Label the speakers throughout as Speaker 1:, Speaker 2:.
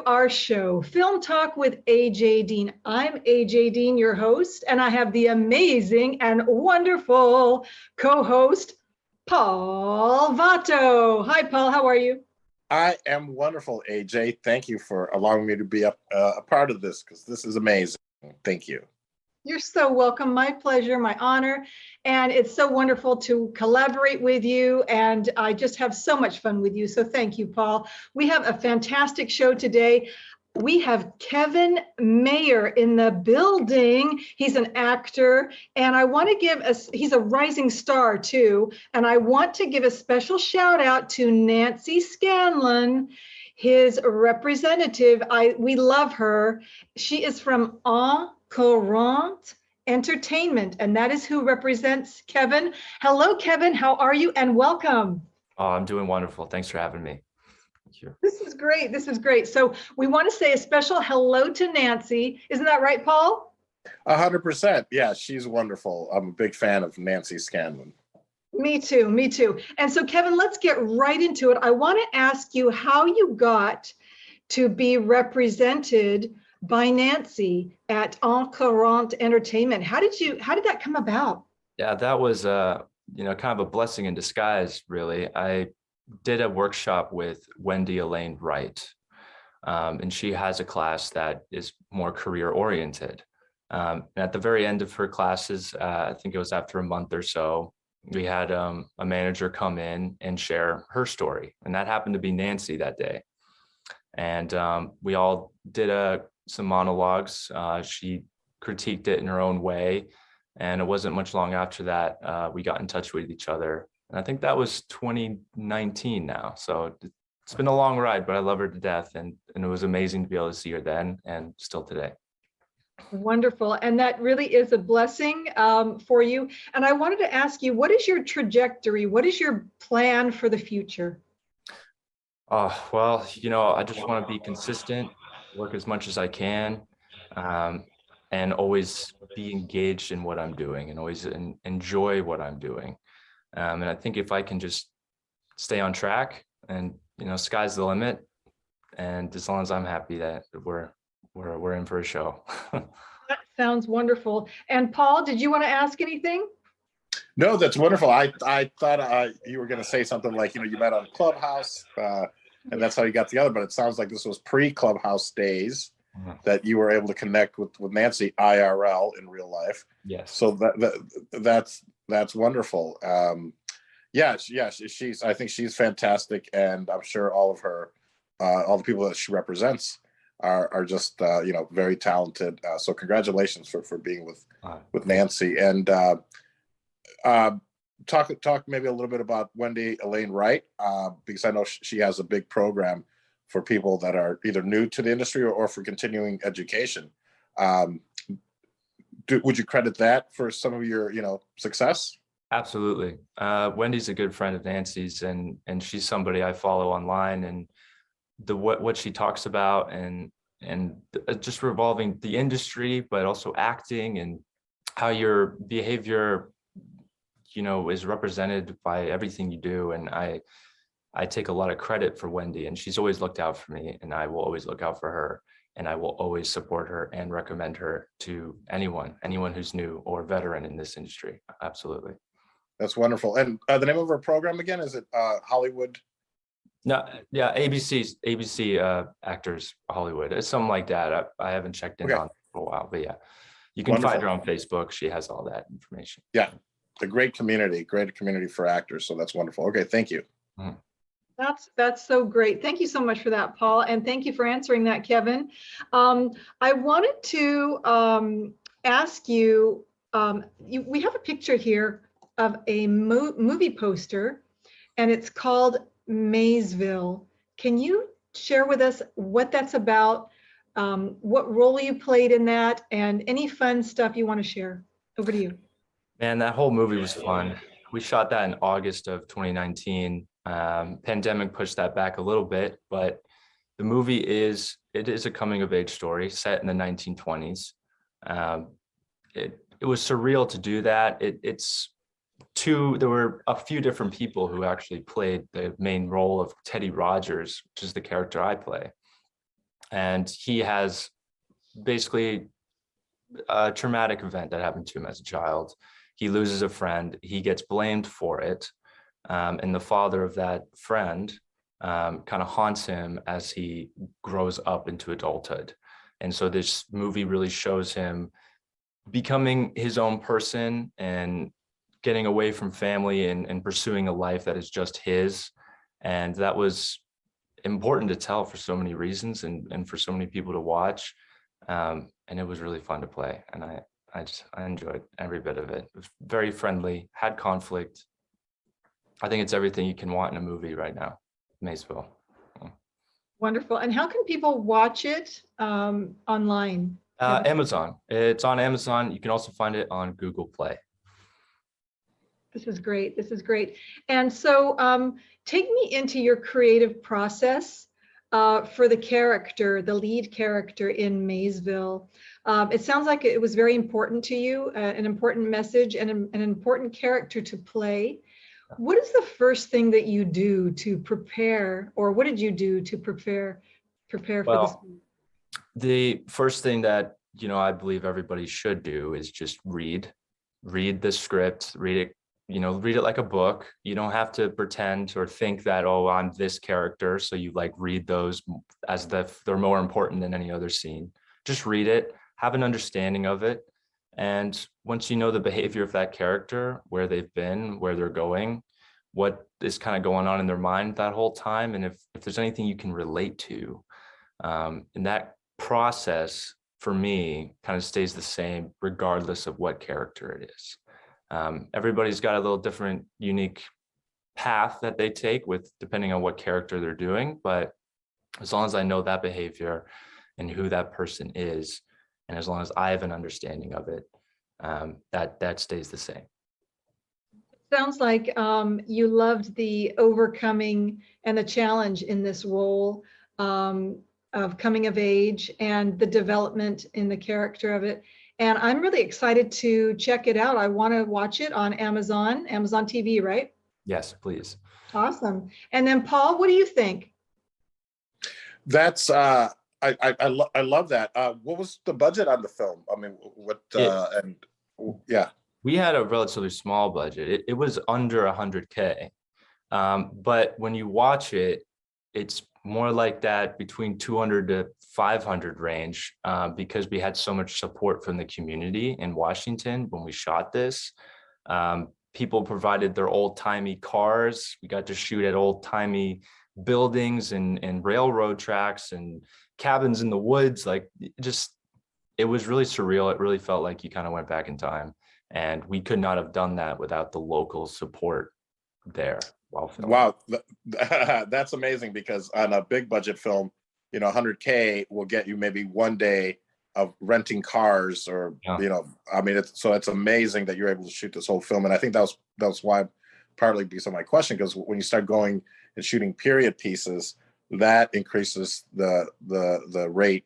Speaker 1: to our show, Film Talk with AJ Dean. I'm AJ Dean, your host, and I have the amazing and wonderful co-host, Paul Vato. Hi, Paul. How are you?
Speaker 2: I am wonderful, AJ. Thank you for allowing me to be a part of this, because this is amazing. Thank you.
Speaker 1: You're so welcome. My pleasure, my honor. And it's so wonderful to collaborate with you. And I just have so much fun with you. So thank you, Paul. We have a fantastic show today. We have Kevin Mayr in the building. He's an actor, and I want to give us, he's a rising star too. And I want to give a special shout out to Nancy Scanlon, his representative. We love her. She is from Courant Entertainment, and that is who represents Kevin. Hello, Kevin. How are you? And welcome.
Speaker 3: Oh, I'm doing wonderful. Thanks for having me. Thank you.
Speaker 1: This is great. This is great. So we want to say a special hello to Nancy. Isn't that right, Paul?
Speaker 2: 100%. Yeah, she's wonderful. I'm a big fan of Nancy Scanlon.
Speaker 1: Me too. Me too. And so, Kevin, let's get right into it. I want to ask you how you got to be represented by Nancy at Courant Entertainment. How did that come about?
Speaker 3: Yeah, that was kind of a blessing in disguise, really. I did a workshop with Wendy, Elaine, Wright, and she has a class that is more career oriented. And at the very end of her classes, I think it was after a month or so, we had a manager come in and share her story, and that happened to be Nancy that day. And we all did some monologues. She critiqued it in her own way. And it wasn't much long after that, we got in touch with each other. And I think that was 2019 now. So it's been a long ride, but I love her to death. And it was amazing to be able to see her then and still today.
Speaker 1: Wonderful. And that really is a blessing for you. And I wanted to ask you, what is your trajectory? What is your plan for the future?
Speaker 3: Well, I just want to be consistent, work as much as I can, and always be engaged in what I'm doing and always enjoy what I'm doing. And I think if I can just stay on track and, sky's the limit. And as long as I'm happy, that we're in for a show.
Speaker 1: That sounds wonderful. And Paul, did you want to ask anything?
Speaker 2: No, that's wonderful. I thought you were going to say something like, you met on Clubhouse, and that's how you got together. But it sounds like this was pre-Clubhouse days that you were able to connect with Nancy IRL in real life.
Speaker 3: Yes.
Speaker 2: So that's wonderful. I think she's fantastic, and I'm sure all of her, all the people that she represents are just very talented. So congratulations for being with Nancy. And talk maybe a little bit about Wendy Elaine Wright, because I know she has a big program for people that are either new to the industry or for continuing education. Would you credit that for some of your success?
Speaker 3: Absolutely. Wendy's a good friend of Nancy's, and she's somebody I follow online, and what she talks about and just revolving the industry, but also acting and how your behavior is represented by everything you do. And I take a lot of credit for Wendy, and she's always looked out for me, and I will always look out for her, and I will always support her and recommend her to anyone who's new or veteran in this industry. Absolutely.
Speaker 2: That's wonderful. And the name of her program again, is it Hollywood?
Speaker 3: No, yeah, ABC Actors Hollywood. It's something like that. I haven't checked in on it for a while, but yeah, you can find her on Facebook. She has all that information.
Speaker 2: Yeah, a great community for actors. So that's wonderful. Okay, thank you.
Speaker 3: Mm.
Speaker 1: That's so great. Thank you so much for that, Paul. And thank you for answering that, Kevin. I wanted to ask you, we have a picture here of a movie poster, and it's called Maysville. Can you share with us what that's about, what role you played in that, and any fun stuff you want to share? Over to you.
Speaker 3: Man, that whole movie was fun. We shot that in August of 2019. Pandemic pushed that back a little bit, but the movie is a coming of age story set in the 1920s. It was surreal to do that. There were a few different people who actually played the main role of Teddy Rogers, which is the character I play. And he has basically a traumatic event that happened to him as a child. He loses a friend, he gets blamed for it. And the father of that friend kind of haunts him as he grows up into adulthood. And so this movie really shows him becoming his own person and getting away from family and pursuing a life that is just his. And that was important to tell for so many reasons and for so many people to watch. And it was really fun to play. And I enjoyed every bit of it. It was very friendly, had conflict. I think it's everything you can want in a movie right now, Maysville.
Speaker 1: Wonderful. And how can people watch it online?
Speaker 3: Amazon. It's on Amazon. You can also find it on Google Play.
Speaker 1: This is great. This is great. And so take me into your creative process for the character, the lead character in Maysville. It sounds like it was very important to you, an important message and an important character to play. What is the first thing that you do to prepare, or what did you do to prepare for this?
Speaker 3: The first thing that, I believe everybody should do is just read the script, read it, read it like a book. You don't have to pretend or think that, oh, I'm this character. So you read those as they're more important than any other scene. Just read it, have an understanding of it. And once you know the behavior of that character, where they've been, where they're going, what is kind of going on in their mind that whole time, and if there's anything you can relate to, and that process for me kind of stays the same regardless of what character it is. Everybody's got a little different, unique path that they take with depending on what character they're doing, but as long as I know that behavior and who that person is, and as long as I have an understanding of it, that stays the same.
Speaker 1: Sounds like you loved the overcoming and the challenge in this role of coming of age and the development in the character of it. And I'm really excited to check it out. I want to watch it on Amazon TV, right?
Speaker 3: Yes, please.
Speaker 1: Awesome. And then Paul, what do you think?
Speaker 2: That's I love that. What was the budget on the film? I mean,
Speaker 3: We had a relatively small budget. It was under 100K. But when you watch it, it's more like that between 200 to 500 range, because we had so much support from the community in Washington when we shot this. People provided their old-timey cars. We got to shoot at old-timey buildings and railroad tracks and cabins in the woods. It was really surreal. It really felt like you kind of went back in time. And we could not have done that without the local support there while filming.
Speaker 2: Wow, that's amazing, because on a big budget film, 100K will get you maybe one day of renting cars, or it's amazing that you're able to shoot this whole film. And I think that was why, partly because of my question, because when you start going and shooting period pieces, that increases the rate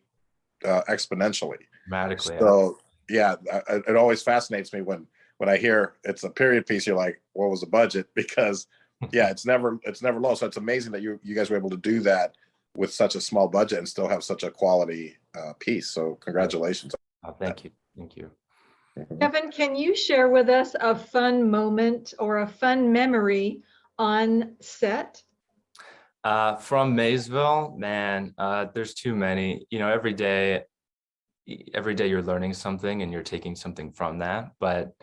Speaker 2: exponentially.
Speaker 3: Dramatically.
Speaker 2: So yeah, it always fascinates me when I hear it's a period piece. You're like, what was the budget? Because it's never low. So it's amazing that you guys were able to do that with such a small budget and still have such a quality piece. So congratulations.
Speaker 3: Oh, thank you.
Speaker 1: Kevin, can you share with us a fun moment or a fun memory on set?
Speaker 3: From Maysville, man, there's too many. Every day you're learning something and you're taking something from that. But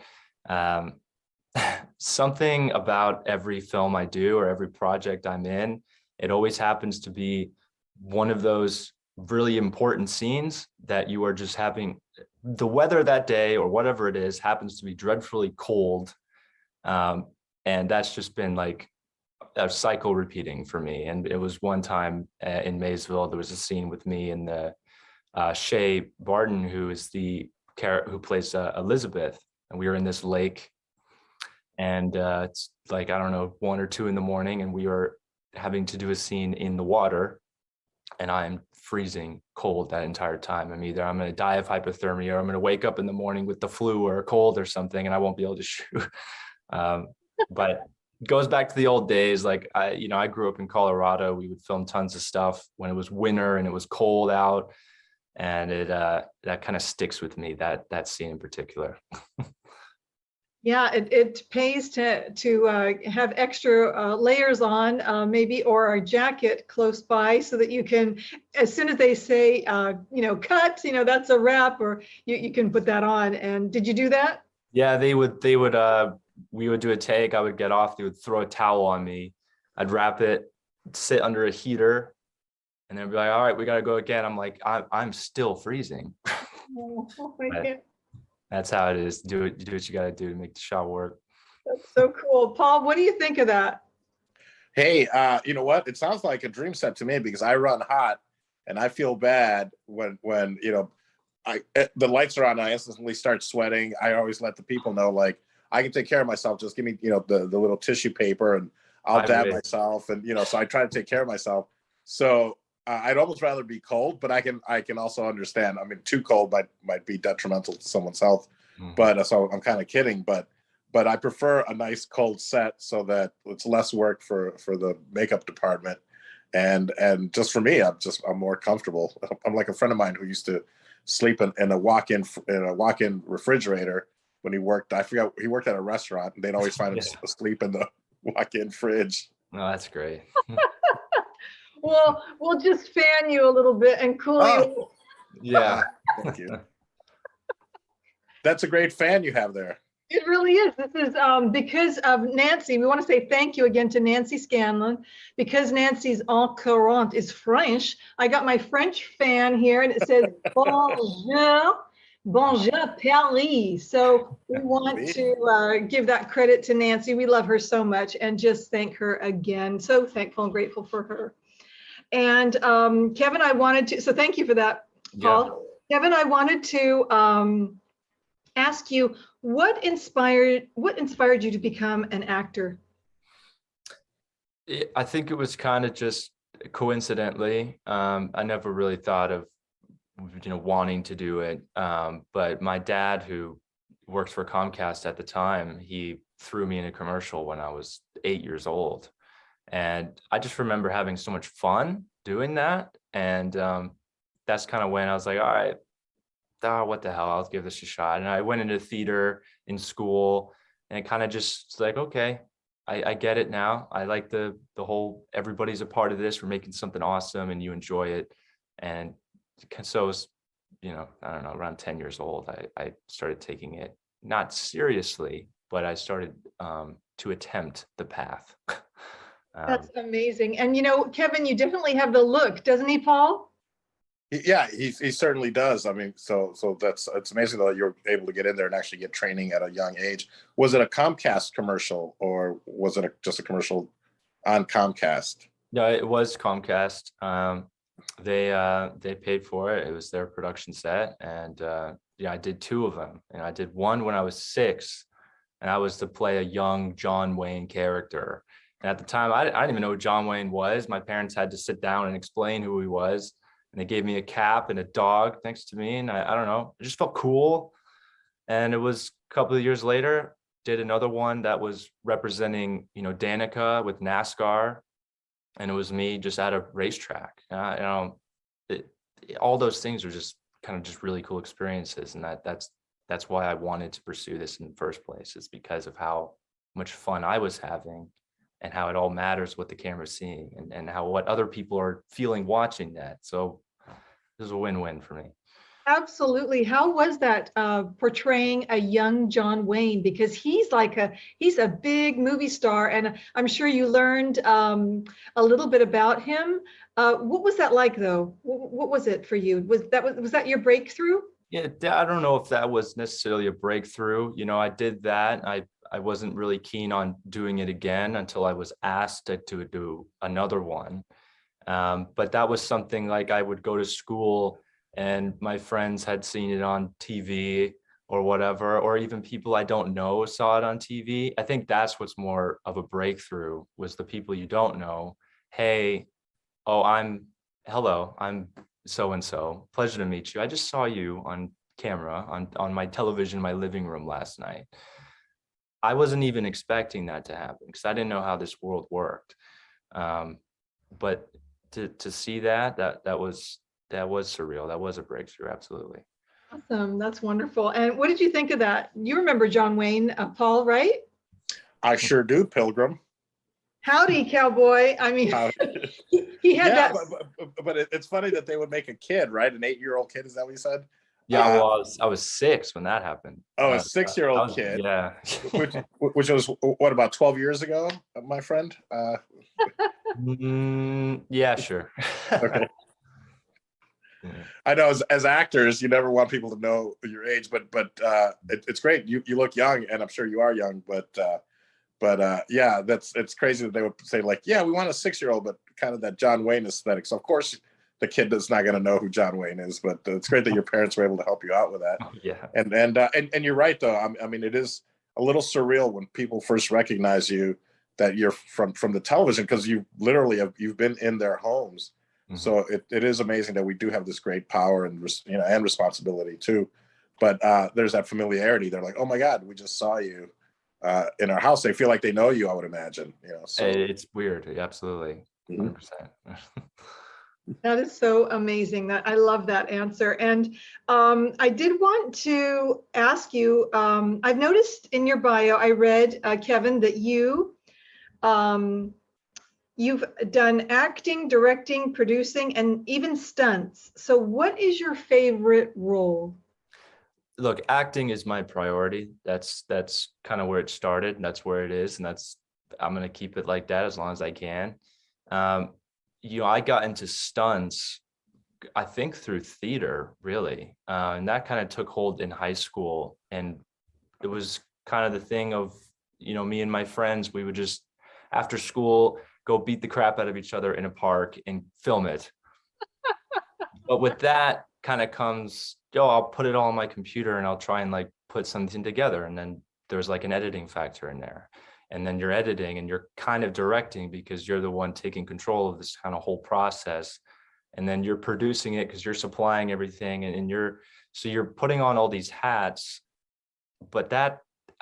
Speaker 3: something about every film I do or every project I'm in, it always happens to be one of those really important scenes that you are just having. The weather that day or whatever it is happens to be dreadfully cold. And that's just been like a cycle repeating for me. And it was one time in Maysville, there was a scene with me and the Shay Barton, who is who plays Elizabeth, and we were in this lake, and it's like, I don't know, 1 or 2 in the morning, and we were having to do a scene in the water, and I'm freezing cold that entire time. I'm going to die of hypothermia, or I'm going to wake up in the morning with the flu or a cold or something, and I won't be able to shoot. But goes back to the old days. Like I grew up in Colorado. We would film tons of stuff when it was winter and it was cold out. And that kind of sticks with me, that scene in particular.
Speaker 1: Yeah, it pays to have extra layers on, maybe, or a jacket close by, so that you can, as soon as they say, cut, that's a wrap, or you can put that on. And did you do that?
Speaker 3: Yeah, they would we would do a take. I would get off. They would throw a towel on me. I'd wrap it, sit under a heater, and they'd be like, "All right, we got to go again." I'm like, I'm still freezing.
Speaker 1: Oh,
Speaker 3: But that's how it is. Do what you got to do to make the shot work.
Speaker 1: that's so cool. Paul, what do you think of that?
Speaker 2: Hey, you know what? It sounds like a dream set to me, because I run hot and I feel bad when the lights are on and I instantly start sweating. I always let the people know, like, I can take care of myself. Just give me, the little tissue paper and I'll dab myself. And, so I try to take care of myself. So I'd almost rather be cold, but I can also understand. I mean, too cold might be detrimental to someone's health.
Speaker 3: Mhm.
Speaker 2: But so I'm kind of kidding, but I prefer a nice cold set so that it's less work for the makeup department. And just for me, I'm more comfortable. I'm like a friend of mine who used to sleep in a walk-in refrigerator when he worked. I forgot, he worked at a restaurant, and they'd always find him asleep in the walk-in fridge.
Speaker 3: Oh, that's great.
Speaker 1: Well, we'll just fan you a little bit and cool you.
Speaker 3: Yeah.
Speaker 2: Thank you. That's a great fan you have there.
Speaker 1: It really is. This is because of Nancy. We want to say thank you again to Nancy Scanlon, because Nancy's en Courant is French. I got my French fan here, and it says bonjour, bonjour Paris. So we want to give that credit to Nancy. We love her so much, and just thank her again. So thankful and grateful for her. And Kevin, so thank you for that, Paul. Yeah. Kevin, I wanted to ask you, what inspired you to become an actor?
Speaker 3: I think it was kind of just coincidentally. I never really thought of, wanting to do it. But my dad, who worked for Comcast at the time, he threw me in a commercial when I was 8 years old. And I just remember having so much fun doing that. And that's kind of when I was like, all right, what the hell, I'll give this a shot. And I went into theater in school, and it kind of just like, okay, I get it now. I like the whole, everybody's a part of this. We're making something awesome and you enjoy it. And so it was, I don't know, around 10 years old, I started taking it not seriously, but I started to attempt the path.
Speaker 1: That's amazing. And Kevin, you definitely have the look, doesn't he, Paul?
Speaker 2: Yeah, he certainly does. I mean, so it's amazing that you're able to get in there and actually get training at a young age. Was it a Comcast commercial, or was it just a commercial on Comcast?
Speaker 3: No, it was Comcast. They paid for it. It was their production set, and I did two of them. And I did one when I was 6, and I was to play a young John Wayne character. And at the time, I didn't even know who John Wayne was. My parents had to sit down and explain who he was. And they gave me a cap and a dog next to me. And I don't know, it just felt cool. And it was a couple of years later, did another one that was representing, Danica with NASCAR. And it was me just at a racetrack. All those things are just kind of just really cool experiences. And that's why I wanted to pursue this in the first place, is because of how much fun I was having, and how it all matters what the camera's seeing, and how what other people are feeling watching that. So this is a win-win for me.
Speaker 1: Absolutely. How was that portraying a young John Wayne? Because he's a big movie star, and I'm sure you learned a little bit about him. What was that like, though? What was it for you? Was that your breakthrough?
Speaker 3: Yeah, I don't know if that was necessarily a breakthrough. I did that. I wasn't really keen on doing it again until I was asked to do another one. But that was something, like, I would go to school and my friends had seen it on TV or whatever, or even people I don't know saw it on TV. I think that's what's more of a breakthrough, was the people you don't know. Hey, I'm so-and-so. Pleasure to meet you. I just saw you on camera on my television in my living room last night. I wasn't even expecting that to happen because I didn't know how this world worked. But to see that was surreal. That was a breakthrough. Absolutely.
Speaker 1: Awesome. That's wonderful. And what did you think of that? You remember John Wayne, Paul, right?
Speaker 2: I sure do, Pilgrim.
Speaker 1: Howdy, cowboy. I mean, he had
Speaker 2: Yeah,
Speaker 1: that.
Speaker 2: but it's funny that they would make a kid, right? An 8-year-old kid. Is that what you said?
Speaker 3: Yeah, well, I was 6 when that happened.
Speaker 2: Oh, a 6-year-old kid.
Speaker 3: Yeah.
Speaker 2: which was what, about 12 years ago, my friend?
Speaker 3: Yeah, sure.
Speaker 2: Okay.
Speaker 3: Yeah.
Speaker 2: I know as actors, you never want people to know your age, but it's great. You look young, and I'm sure you are young, but yeah, it's crazy that they would say like, yeah, we want a 6-year-old, but kind of that John Wayne aesthetic. So of course the kid is not going to know who John Wayne is, but it's great that your parents were able to help you out with that.
Speaker 3: Yeah.
Speaker 2: And you're right though. I mean, it is a little surreal when people first recognize you that you're from the television, because you literally you've been in their homes. Mm-hmm. So it is amazing that we do have this great power and and responsibility too. But there's that familiarity. They're like, oh my God, we just saw you in our house. They feel like they know you, I would imagine. So
Speaker 3: it's weird. Absolutely. 100%.
Speaker 1: That is so amazing. That I love that answer. And I did want to ask you, I've noticed in your bio, I read, Kevin, that you've done acting, directing, producing, and even stunts. So what is your favorite role?
Speaker 3: Look, acting is my priority. That's kind of where it started, and that's where it is, and I'm going to keep it like that as long as I can. I got into stunts, I think through theater, really. And that kind of took hold in high school. And it was kind of the thing of, me and my friends, we would just, after school, go beat the crap out of each other in a park and film it. But with that kind of comes, I'll put it all on my computer and I'll try and like put something together. And then there's like an editing factor in there. And then you're editing and you're kind of directing because you're the one taking control of this kind of whole process. And then you're producing it because you're supplying everything, and you're putting on all these hats. But I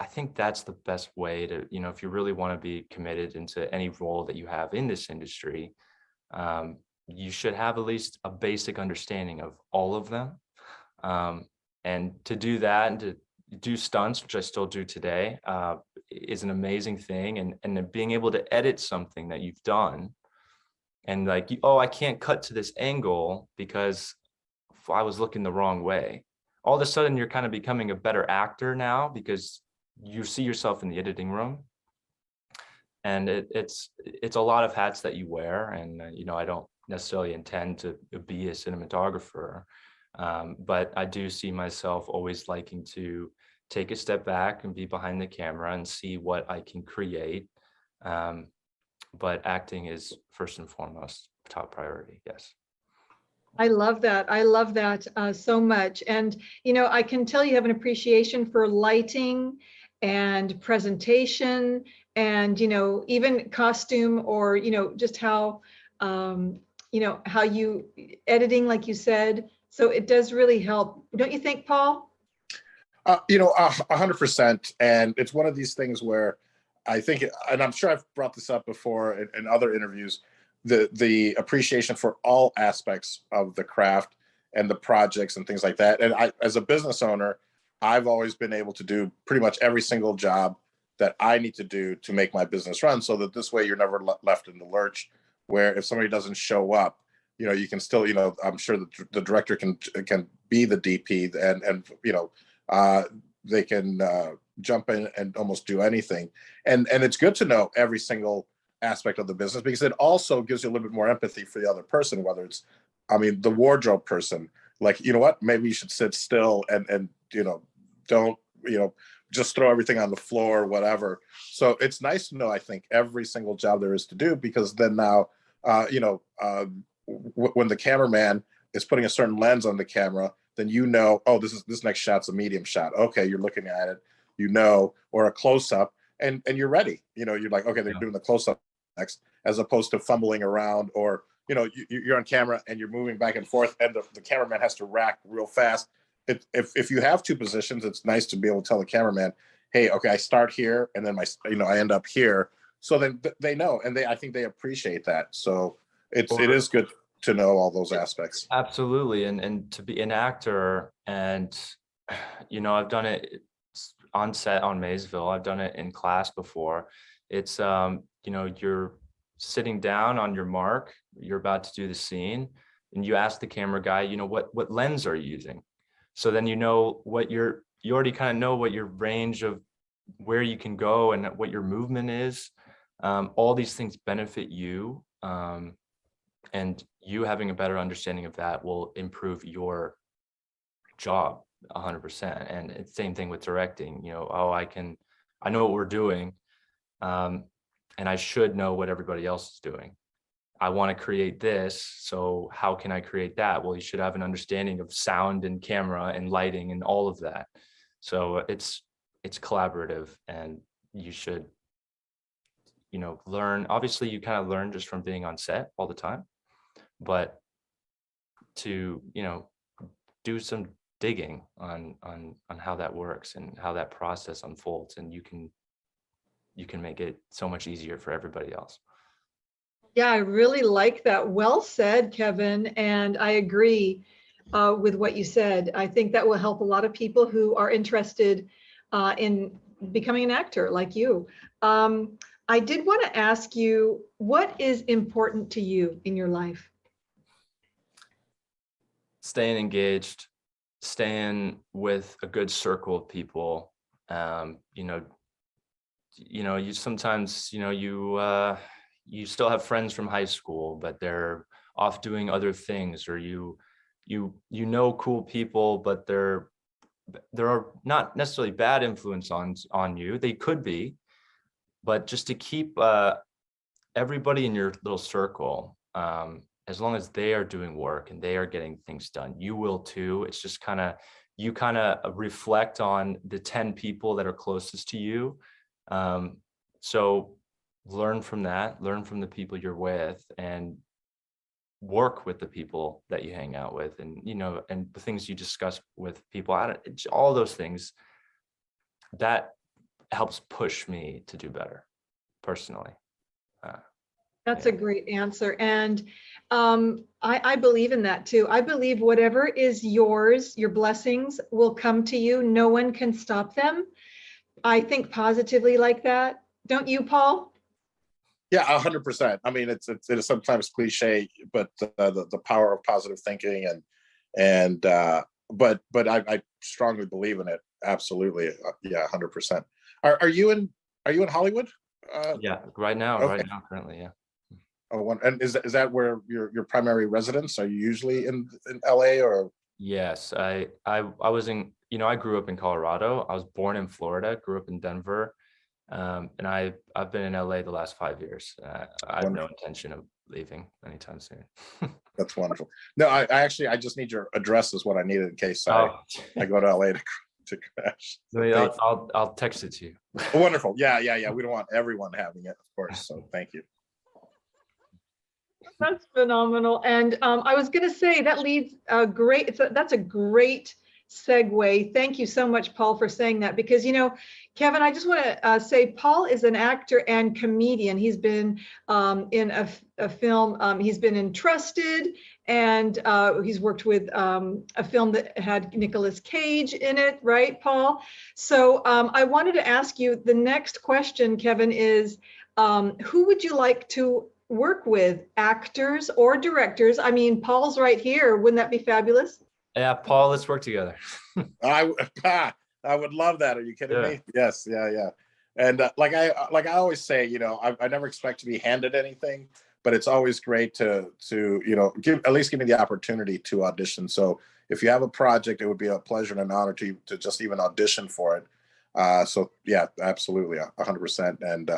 Speaker 3: think that's the best way to, if you really want to be committed into any role that you have in this industry, you should have at least a basic understanding of all of them. And to do that and to do stunts, which I still do today, is an amazing thing. And being able to edit something that you've done and like, I can't cut to this angle because I was looking the wrong way. All of a sudden, you're kind of becoming a better actor now because you see yourself in the editing room. And it's a lot of hats that you wear. And, I don't necessarily intend to be a cinematographer. But I do see myself always liking to take a step back and be behind the camera and see what I can create. But acting is first and foremost top priority. Yes.
Speaker 1: I love that. I love that so much. And, I can tell you have an appreciation for lighting and presentation and, even costume or, just how, how you editing, like you said. So it does really help. Don't you think, Paul?
Speaker 2: 100%. And it's one of these things where I think, and I'm sure I've brought this up before in other interviews, the appreciation for all aspects of the craft and the projects and things like that. And I, as a business owner, I've always been able to do pretty much every single job that I need to do to make my business run, so that this way you're never left in the lurch, where if somebody doesn't show up, you can still, I'm sure the director can be the DP and they can jump in and almost do anything. And it's good to know every single aspect of the business, because it also gives you a little bit more empathy for the other person, whether it's, the wardrobe person, like, what, maybe you should sit still and don't, just throw everything on the floor, whatever. So it's nice to know, I think, every single job there is to do, because then now, when the cameraman is putting a certain lens on the camera, then this next shot's a medium shot. Okay, you're looking at it, or a close-up, and you're ready. You're like, okay, they're doing the close-up next, as opposed to fumbling around, or you're on camera and you're moving back and forth, and the cameraman has to rack real fast. if you have two positions, it's nice to be able to tell the cameraman, hey, okay, I start here and then I end up here. So then they know, and I think they appreciate that. So it is good to know all those aspects.
Speaker 3: Absolutely. And to be an actor, and, I've done it on set on Maysville. I've done it in class before. It's, you're sitting down on your mark, you're about to do the scene, and you ask the camera guy, what lens are you using? So then you already kind of know what your range of where you can go and what your movement is. All these things benefit you. And you having a better understanding of that will improve your job 100%. And it's same thing with directing, I know what we're doing. And I should know what everybody else is doing. I want to create this. So how can I create that? Well, you should have an understanding of sound and camera and lighting and all of that. So it's collaborative, and you should, learn. Obviously you kind of learn just from being on set all the time, but to, do some digging on how that works and how that process unfolds, and you can make it so much easier for everybody else.
Speaker 1: Yeah, I really like that. Well said, Kevin. And I agree with what you said. I think that will help a lot of people who are interested in becoming an actor like you. I did want to ask you, what is important to you in your life?
Speaker 3: Staying engaged, staying with a good circle of people. You sometimes, you still have friends from high school, but they're off doing other things, or cool people, but there are not necessarily bad influence on you. They could be, but just to keep everybody in your little circle, as long as they are doing work and they are getting things done, you will too. It's just you reflect on the 10 people that are closest to you. So learn from that, learn from the people you're with, and work with the people that you hang out with, and, and the things you discuss with people, all those things that helps push me to do better personally.
Speaker 1: That's a great answer. And I believe in that too. I believe whatever is yours, your blessings will come to you. No one can stop them. I think positively like that. Don't you, Paul?
Speaker 2: Yeah, 100%. I mean, it is sometimes cliche, but the power of positive thinking but I strongly believe in it. Absolutely. Yeah, 100%. Are you in Hollywood?
Speaker 3: Yeah, right now, currently, yeah.
Speaker 2: Oh, and is that where your primary residence? Are you usually in LA or?
Speaker 3: Yes, I was in, I grew up in Colorado. I was born in Florida, grew up in Denver. And I've been in LA the last 5 years. I have no intention of leaving anytime soon.
Speaker 2: That's wonderful. No, I just need your address is what I needed in case I go to LA to crash.
Speaker 3: So I'll text it to you.
Speaker 2: Wonderful. Yeah. We don't want everyone having it, of course. So thank you.
Speaker 1: That's phenomenal. And I was going to say that leads that's a great segue. Thank you so much, Paul, for saying that, because, Kevin, I just want to say Paul is an actor and comedian. He's been in a film. He's been in Trusted, and he's worked with a film that had Nicolas Cage in it, right, Paul? So I wanted to ask you, the next question, Kevin, is who would you like to work with, actors or directors? I mean, Paul's right here. Wouldn't that be fabulous?
Speaker 3: Yeah, Paul, let's work together.
Speaker 2: I would love that. Are you kidding me? Yes, yeah. And like I always say, I never expect to be handed anything, but it's always great to give me the opportunity to audition. So if you have a project, it would be a pleasure and an honor to just even audition for it. So yeah, absolutely, 100%. And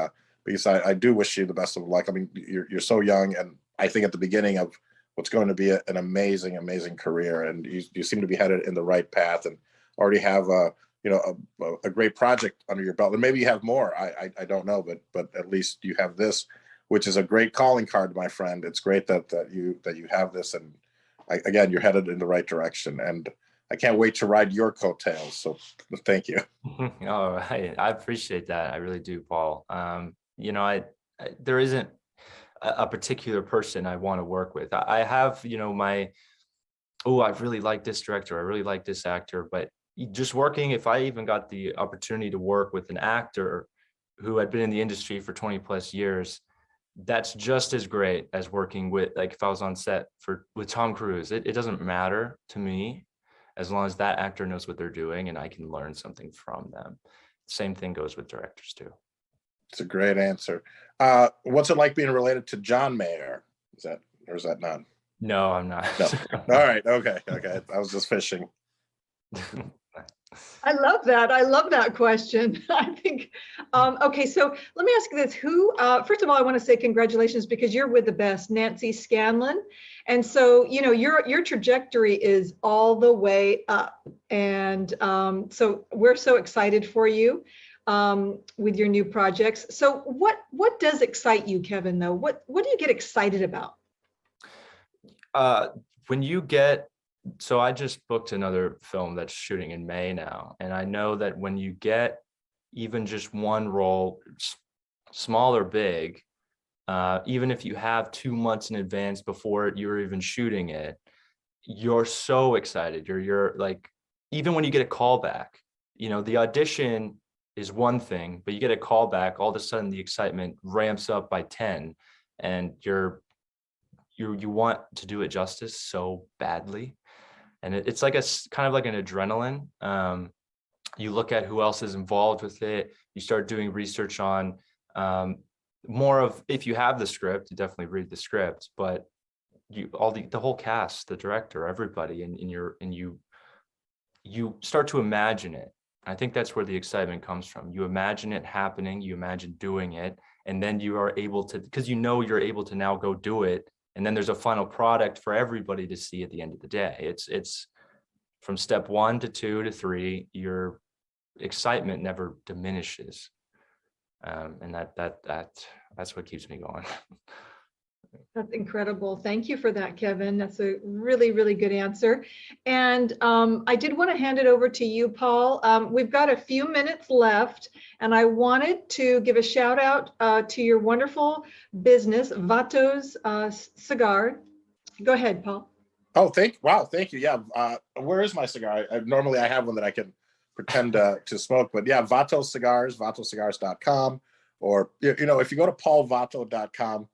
Speaker 2: because I do wish you the best of luck. I mean, you're so young, and I think at the beginning of what's going to be an amazing, amazing career, and you seem to be headed in the right path, and already have a great project under your belt, and maybe you have more. I don't know, but at least you have this, which is a great calling card, my friend. It's great that you have this, and again, you're headed in the right direction. And I can't wait to ride your coattails. So thank you.
Speaker 3: All right. I appreciate that. I really do, Paul. I there isn't a particular person I want to work with. I have, I really like this director. I really like this actor, but just working, if I even got the opportunity to work with an actor who had been in the industry for 20 plus years, that's just as great as working with, like if I was on set with Tom Cruise. It doesn't matter to me as long as that actor knows what they're doing and I can learn something from them. Same thing goes with directors too.
Speaker 2: It's a great answer. What's it like being related to John Mayr? Is that not?
Speaker 3: No, I'm not.
Speaker 2: No. All right. Okay. I was just fishing.
Speaker 1: I love that. I love that question. I think, okay, so let me ask you this. First of all, I want to say congratulations because you're with the best, Nancy Scanlon. And so, your trajectory is all the way up. And so we're so excited for you with your new projects. So what does excite you, Kevin, though? What do you get excited about?
Speaker 3: So I just booked another film that's shooting in May now. And I know that when you get even just one role, small or big, even if you have 2 months in advance before you're even shooting it, you're so excited. You're like, even when you get a call back, the audition is one thing, but you get a call back, all of a sudden the excitement ramps up by 10 and you want to do it justice so badly. And it's like kind of like an adrenaline. You look at who else is involved with it. You start doing research on more of, if you have the script, you definitely read the script, but the whole cast, the director, everybody, and you start to imagine it. I think that's where the excitement comes from. You imagine it happening, you imagine doing it, and then you are able to, because you're able to now go do it. And then there's a final product for everybody to see at the end of the day. It's from step 1 to 2 to 3, your excitement never diminishes. And that's what keeps me going.
Speaker 1: That's incredible. Thank you for that, Kevin. That's a really, really good answer. And I did want to hand it over to you, Paul. We've got a few minutes left, and I wanted to give a shout out to your wonderful business, Vato's Cigar. Go ahead, Paul.
Speaker 2: Oh, thank you. Yeah. Where is my cigar? Normally I have one that I can pretend to smoke, but yeah, Vato Cigars, vatocigars.com, or, if you go to paulvato.com,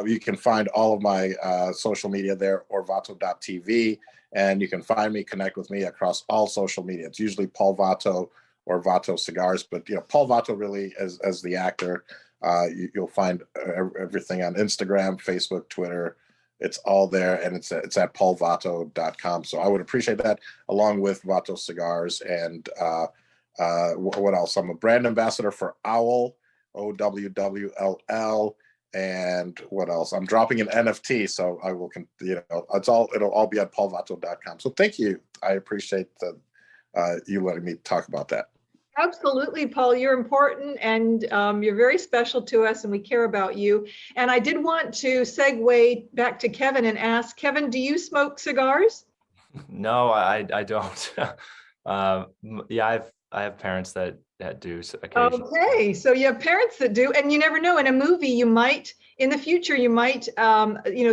Speaker 2: you can find all of my social media there, or vato.tv, and you can find me, connect with me across all social media. It's usually Paul Vato or Vato Cigars, but Paul Vato really as the actor. You'll find everything on Instagram, Facebook, Twitter. It's all there, and it's at paulvato.com. So I would appreciate that, along with Vato Cigars. And what else? I'm a brand ambassador for Owl, OWWLL. And what else? I'm dropping an NFT, so I will, it'll all be at paulvato.com. So thank you. I appreciate you letting me talk about that.
Speaker 1: Absolutely, Paul. You're important, and you're very special to us, and we care about you. And I did want to segue back to Kevin and ask, Kevin, do you smoke cigars?
Speaker 3: No, I don't. Yeah, I have parents that do occasionally.
Speaker 1: Okay, so you have parents that do, and you never know. In a movie, in the future,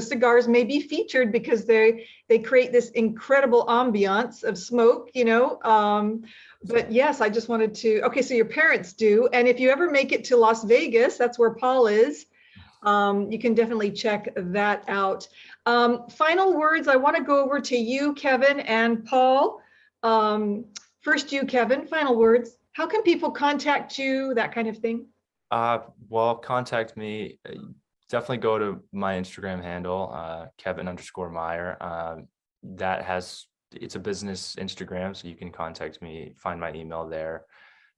Speaker 1: cigars may be featured because they create this incredible ambiance of smoke, But yes, I just wanted to. Okay, so your parents do, and if you ever make it to Las Vegas, that's where Paul is. You can definitely check that out. Final words. I want to go over to you, Kevin and Paul. First, you, Kevin. Final words. How can people contact you? That kind of thing.
Speaker 3: Well, contact me. Definitely go to my Instagram handle, Kevin_Mayr. It's a business Instagram, so you can contact me, find my email there.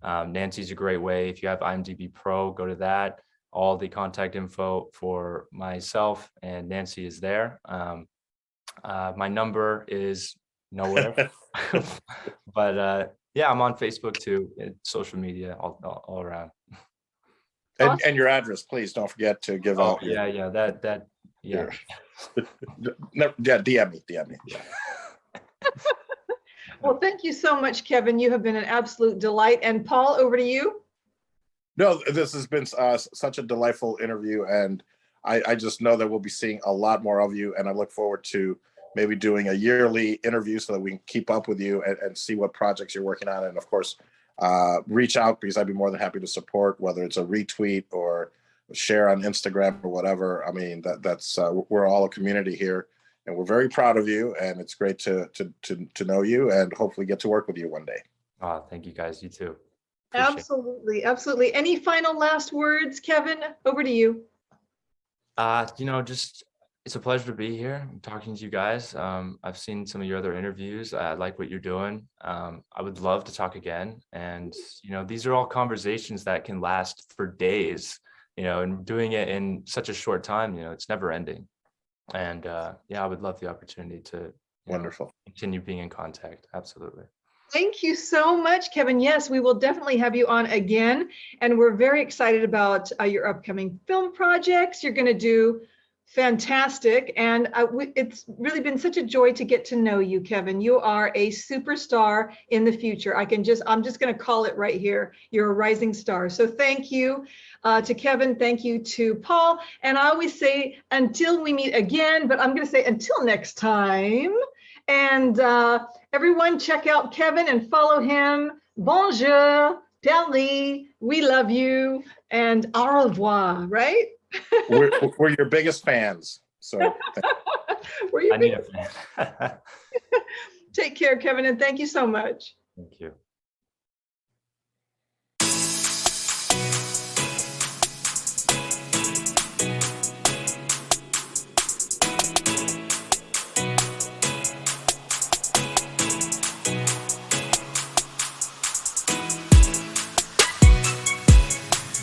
Speaker 3: Nancy's a great way. If you have IMDb Pro, go to that. All the contact info for myself and Nancy is there. My number is nowhere, but yeah, I'm on Facebook too, social media, all around.
Speaker 2: And your address, please don't forget to give out.
Speaker 3: Yeah.
Speaker 2: Yeah, DM me.
Speaker 3: Yeah.
Speaker 1: Well, thank you so much, Kevin. You have been an absolute delight. And Paul, over to you.
Speaker 2: No, this has been such a delightful interview, and I just know that we'll be seeing a lot more of you, and I look forward to maybe doing a yearly interview so that we can keep up with you and see what projects you're working on. And of course, reach out, because I'd be more than happy to support, whether it's a retweet or share on Instagram or whatever. I mean, that's we're all a community here, and we're very proud of you, and it's great to know you and hopefully get to work with you one day.
Speaker 3: Oh, thank you guys. You too. Appreciate it.
Speaker 1: Absolutely. Absolutely. Any final last words, Kevin? Over to you.
Speaker 3: Just it's a pleasure to be here talking to you guys. I've seen some of your other interviews. I like what you're doing. I would love to talk again. And, these are all conversations that can last for days, and doing it in such a short time, it's never ending. And I would love the opportunity to
Speaker 2: Wonderful.
Speaker 3: Continue being in contact. Absolutely.
Speaker 1: Thank you so much, Kevin. Yes, we will definitely have you on again. And we're very excited about your upcoming film projects. You're going to do fantastic. And it's really been such a joy to get to know you, Kevin. You are a superstar in the future. I'm just going to call it right here. You're a rising star. So thank you to Kevin. Thank you to Paul. And I always say until we meet again, but I'm going to say until next time. And everyone check out Kevin and follow him. Bonjour, Dali, we love you, and au revoir, right?
Speaker 2: We're your biggest fans. So
Speaker 1: We're your
Speaker 3: I need
Speaker 1: biggest.
Speaker 3: a fan.
Speaker 1: Take care, Kevin, and thank you so much.
Speaker 3: Thank you.